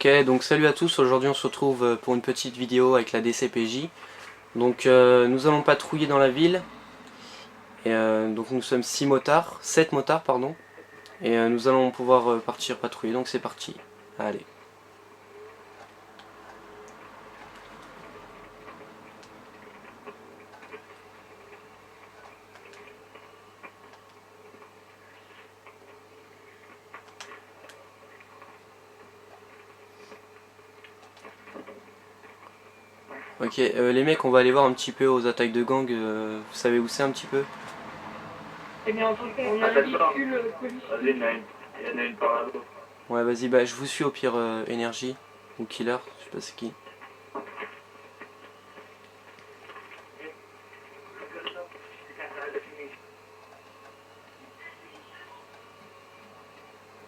Ok, donc salut à tous, aujourd'hui on se retrouve pour une petite vidéo avec la DCPJ. Donc nous allons patrouiller dans la ville. Et donc nous sommes 6 motards, 7 motards pardon. Et nous allons pouvoir partir patrouiller, donc c'est parti. Allez. Ok, les mecs, on va aller voir un petit peu aux attaques de gang, vous savez où c'est un petit peu? Eh bien, on a un véhicule policier. Vas-y, il y en a une par là. Ouais, vas-y, bah je vous suis au pire, énergie ou killer, je sais pas c'est qui.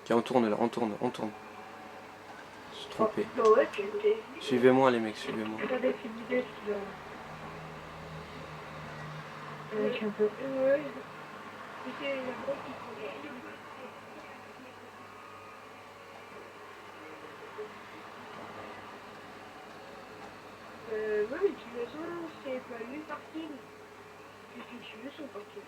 Ok, on tourne là, on tourne. Je suis trompé. Bah ouais, tu étais. Suivez-moi les mecs, suivez-moi. Regardez cette vidéo, je suis un peu. Ouais. Ouais, mais tu veux ça, c'est pas lui le parking. Qu'est-ce que tu veux son parking?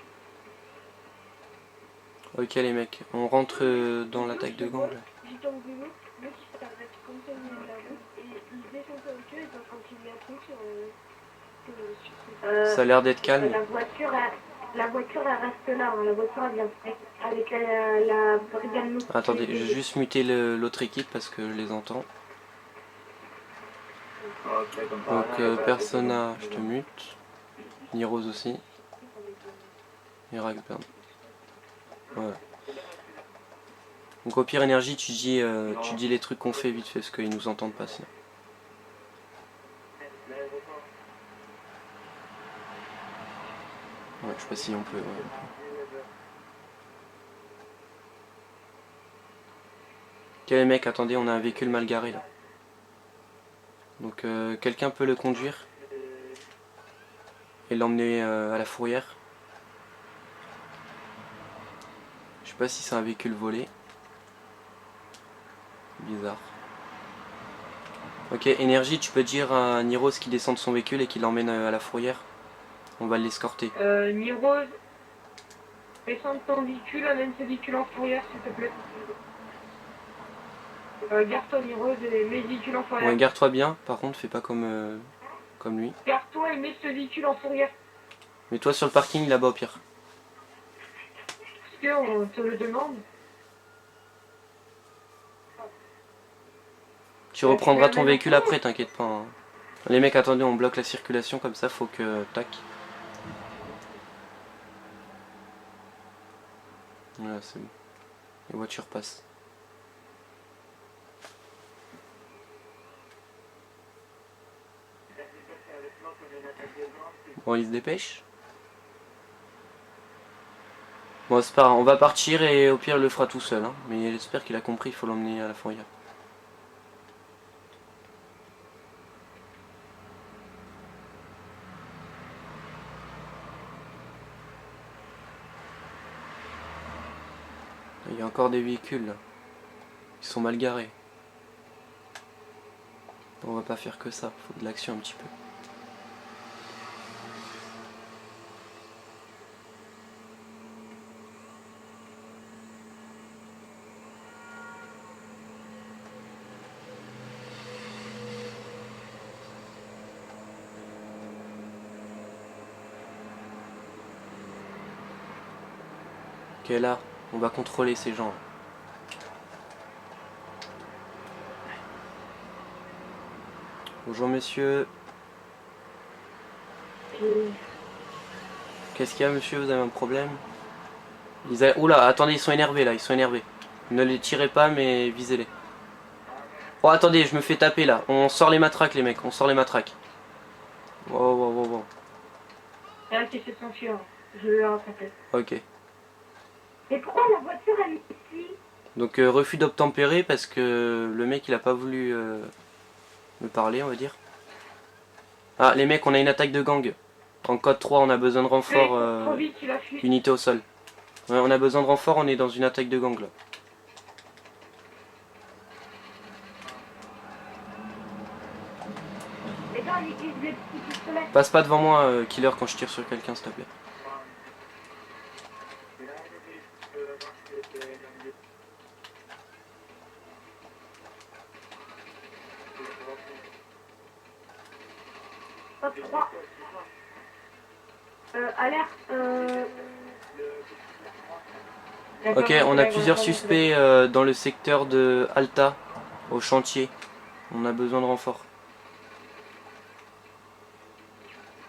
Ok les mecs, on rentre dans l'attaque de gang là. J'étais en vélo, le mec il s'arrête comme ça au milieu de la route et il descend sa voiture et il est en train de filmer un truc sur. Ça a l'air d'être calme. La voiture elle reste là, hein. La voiture elle vient avec la brigade motorisée. Attendez, je vais juste muter l'autre équipe parce que je les entends. Donc Persona, je te mute. Niros aussi. Et Ragburn. Voilà. Donc au pire énergie, tu dis les trucs qu'on fait vite fait parce qu'ils nous entendent pas sinon. Ouais, je sais pas si on peut. Ouais. Ok les mecs, attendez, on a un véhicule mal garé là. Donc quelqu'un peut le conduire et l'emmener à la fourrière. Je sais pas si c'est un véhicule volé. Bizarre. Ok, énergie, tu peux dire à Niros qui descend de son véhicule et qui l'emmène à la fourrière. On va l'escorter. Niros, descends de ton véhicule, amène ce véhicule en fourrière s'il te plaît. Garde-toi Niros et mets le véhicule en fourrière. Ouais, garde-toi bien, par contre, fais pas comme lui. Garde-toi et mets ce véhicule en fourrière. Mets-toi sur le parking là-bas au pire. Parce qu'on te le demande. Tu reprendras ton véhicule après, t'inquiète pas. Hein. Les mecs, attendez, on bloque la circulation comme ça, faut que... Tac. Voilà, c'est bon. Les voitures passent. Bon, il se dépêche. Bon, c'est pas grave, on va partir et au pire, il le fera tout seul. Hein. Mais j'espère qu'il a compris, il faut l'emmener à la fourrière. Il y a encore des véhicules là. Ils sont mal garés. On va pas faire que ça, faut de l'action un petit peu. Ok, là, on va contrôler ces gens. Bonjour messieurs. Qu'est-ce qu'il y a monsieur, vous avez un problème? Oula, attendez, ils sont énervés là, ils sont énervés. Ne les tirez pas mais visez-les. Oh attendez, je me fais taper là. On sort les matraques les mecs, on sort les matraques. Wow. Ah, tu fais s'enfuir. Je vais le rattraper. Ok. Et pourquoi la voiture elle est ici? Donc refus d'obtempérer parce que le mec il a pas voulu me parler on va dire. Ah les mecs, on a une attaque de gang. En code 3 on a besoin de renfort unité au sol. Ouais, on a besoin de renfort, on est dans une attaque de gang là. gens ils utilisent les petits pistolets. Passe pas devant moi, killer, quand je tire sur quelqu'un, s'il te plaît. Top 3. Alerte. Ok, on a plusieurs suspects dans le secteur de Alta, au chantier. On a besoin de renfort.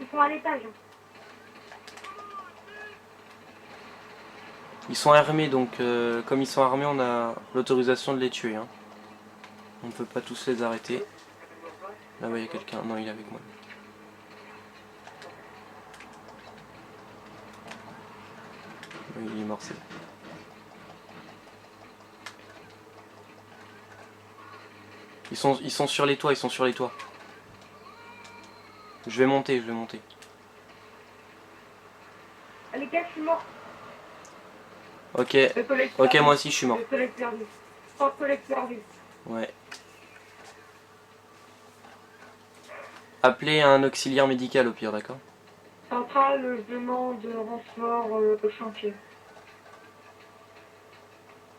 Ils sont à l'étage. Ils sont armés, donc comme ils sont armés, on a l'autorisation de les tuer. Hein. On ne peut pas tous les arrêter. Là-bas, il y a quelqu'un. Non, il est avec moi. Oui, il est mort, c'est bon. Ils sont sur les toits, ils sont sur les toits. Je vais monter, je vais monter. Les gars, je suis mort. Ok, ok, moi aussi je suis mort. Le collecteur vif. Sans collecteur vif. Ouais. Appelez un auxiliaire médical au pire, d'accord? Centrale, je demande renfort au chantier.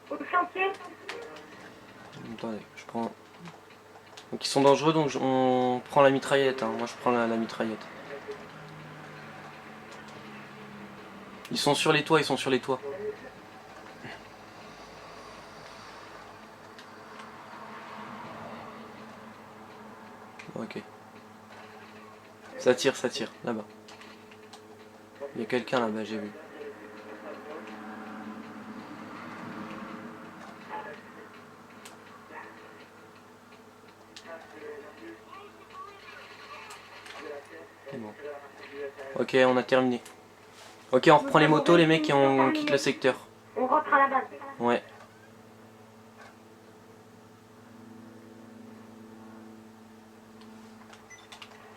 Au chantier? Attendez, je prends... Donc ils sont dangereux, donc on prend la mitraillette. Hein. Moi je prends la mitraillette. Ils sont sur les toits, ils sont sur les toits. Ok. Ça tire, là-bas. Il y a quelqu'un là-bas, j'ai vu. Bon. Ok, on a terminé. Ok, on reprend les motos, les mecs, et on quitte le secteur. On rentre à la base. Ouais.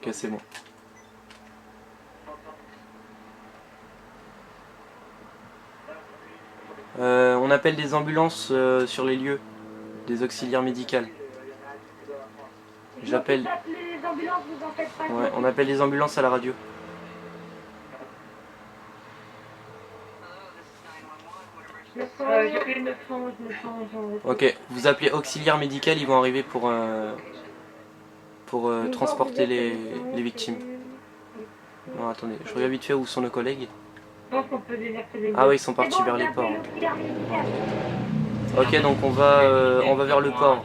Ok, c'est bon. On appelle des ambulances sur les lieux, des auxiliaires médicales. J'appelle. Les ambulances, vous en faites pas. Ouais, on appelle les ambulances à la radio. J'ai 911. Ok, vous appelez auxiliaire médical, ils vont arriver pour transporter les victimes. Non, attendez, je regarde vite fait où sont nos collègues. Je pense qu'on peut déverser les Ah oui, ils sont partis vers les ports. Ok, donc on va vers le port.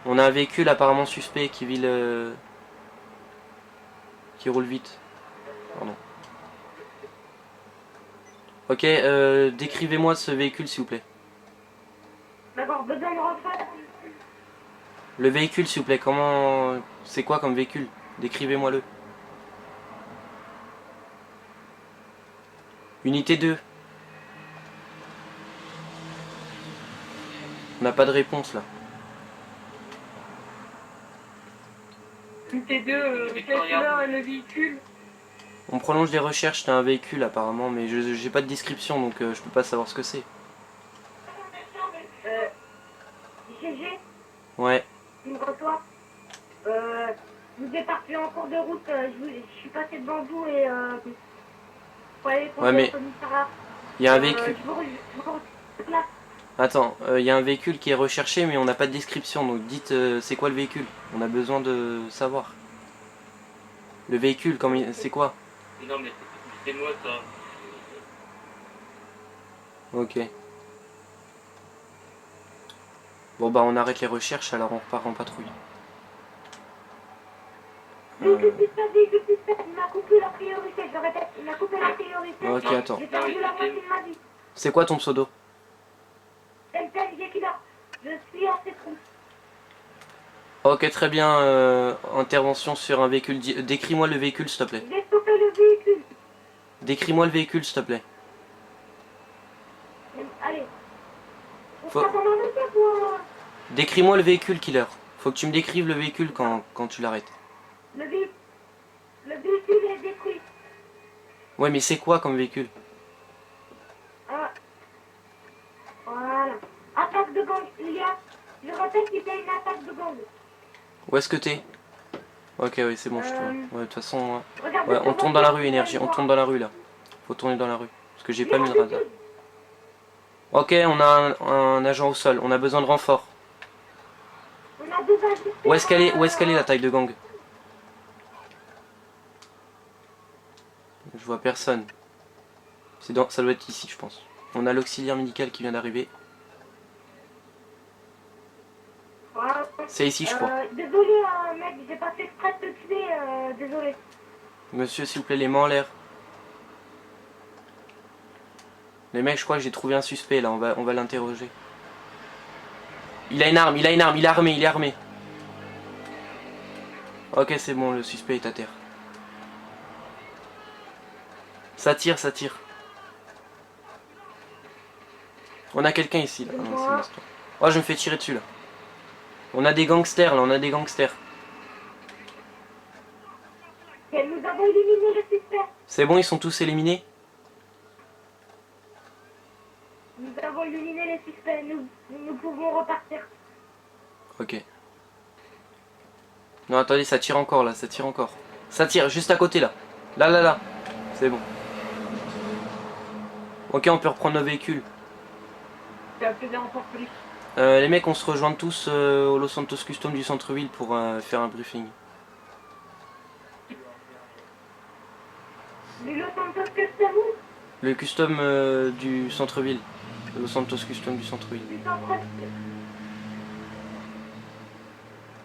On a un véhicule apparemment suspect qui roule vite. Pardon. Ok, décrivez-moi ce véhicule s'il vous plaît. D'accord, besoin de renfort. Le véhicule s'il vous plaît, comment... C'est quoi comme véhicule? Décrivez-moi-le. Unité 2. On n'a pas de réponse là. Unité 2, quelle couleur est le véhicule? On prolonge les recherches, t'as un véhicule apparemment, mais j'ai pas de description donc je peux pas savoir ce que c'est. GG, Ouais. je me reçois. Je vous ai parti en cours de route, je suis passé devant vous et Ouais, mais il y a un véhicule. je vous là. Attends, il y a un véhicule qui est recherché mais on n'a pas de description donc dites c'est quoi le véhicule? On a besoin de savoir. Le véhicule, c'est quoi? Non, mais c'est moi ça. Ok. Bon bah on arrête les recherches alors on repart en patrouille. Véhicule suspect, il m'a coupé la priorité, je répète, il m'a coupé la priorité. Ok, attends. J'ai perdu la moitié de ma vie. C'est quoi ton pseudo? Je suis en citron. Ok, très bien. Intervention sur un véhicule. Décris-moi le véhicule, s'il te plaît. J'ai stoppé le véhicule. Décris-moi le véhicule, s'il te plaît. Allez. On Faut- passe en Angleterre pour... Décris-moi le véhicule, killer. Faut que tu me décrives le véhicule quand tu l'arrêtes. Le véhicule est détruit. Ouais, mais c'est quoi comme véhicule? Ah. Voilà. Attaque de gang. Je répète qu'il y a une attaque de gang. Où est-ce que t'es? Ok, oui, c'est bon, je te vois. Ouais, de toute façon, Regarde, ouais, on tourne dans la rue, énergie. On tourne dans la rue là. Faut tourner dans la rue. Parce que j'ai pas mis le radar. Ok, on a un agent au sol. On a besoin de renfort. On a deux assistants. Où est-ce qu'elle est? Où est-ce qu'elle est la taille de gang? Je vois personne. Ça doit être ici, je pense. On a l'auxiliaire médical qui vient d'arriver. Voilà. C'est ici, je crois. Désolé, mec, j'ai pas fait exprès de te tuer, désolé. Monsieur, s'il vous plaît, les mains en l'air. Les mecs, je crois que j'ai trouvé un suspect là, on va l'interroger. Il a une arme, il a une arme, il est armé, il est armé. Ok, c'est bon, le suspect est à terre. Ça tire, ça tire. On a quelqu'un ici là. Ah non, c'est l'instant. Oh, je me fais tirer dessus là. On a des gangsters là, on a des gangsters. Et nous avons éliminé le suspect. C'est bon, ils sont tous éliminés? Nous avons éliminé les suspects, nous pouvons repartir. Ok. Non, attendez, ça tire encore là, ça tire encore. Ça tire juste à côté là. Là, là, là. C'est bon. Ok, on peut reprendre nos véhicules. Tu as appelé des renforts police. Les mecs, on se rejoint tous au Los Santos Custom du centre-ville pour faire un briefing. Du Los Santos Custom où? Le custom du centre-ville. Le Los Santos Custom du centre-ville. Du centre.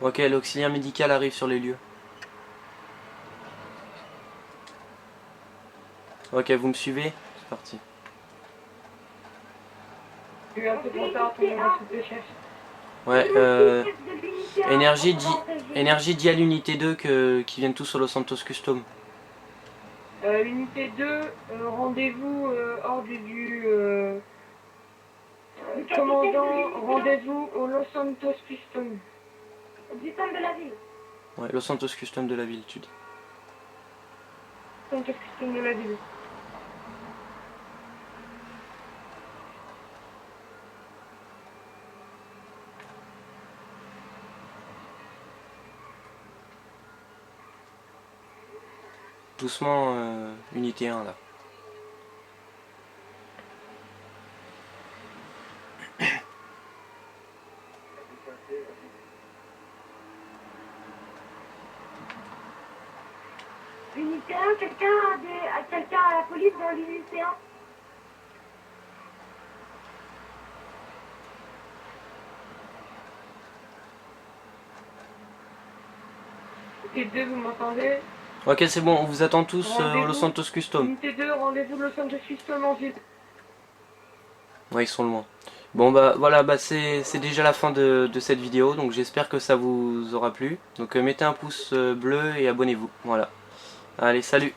Ok, l'auxiliaire médical arrive sur les lieux. Ok, vous me suivez? C'est parti. Tu es un peu trop tard, ton le chef. Ouais, Énergie dit à l'unité 2 qu'ils viennent tous au Los Santos Custom. Unité 2, rendez-vous ordre du commandant, rendez-vous au Los Santos Custom. Du centre de la ville. Ouais, Los Santos Custom de la ville, tu dis. Santos Custom de la ville. Doucement, unité 1 là. Unité 1, quelqu'un à la police dans l'unité 1. Unité 2, vous m'entendez? Ok, c'est bon, on vous attend tous au Los Santos Custom. Unité 2, rendez-vous Los Santos Custom en ville. Ouais, ils sont loin. Bon bah voilà, bah c'est déjà la fin de cette vidéo, donc j'espère que ça vous aura plu. Donc mettez un pouce bleu et abonnez-vous, voilà. Allez, salut!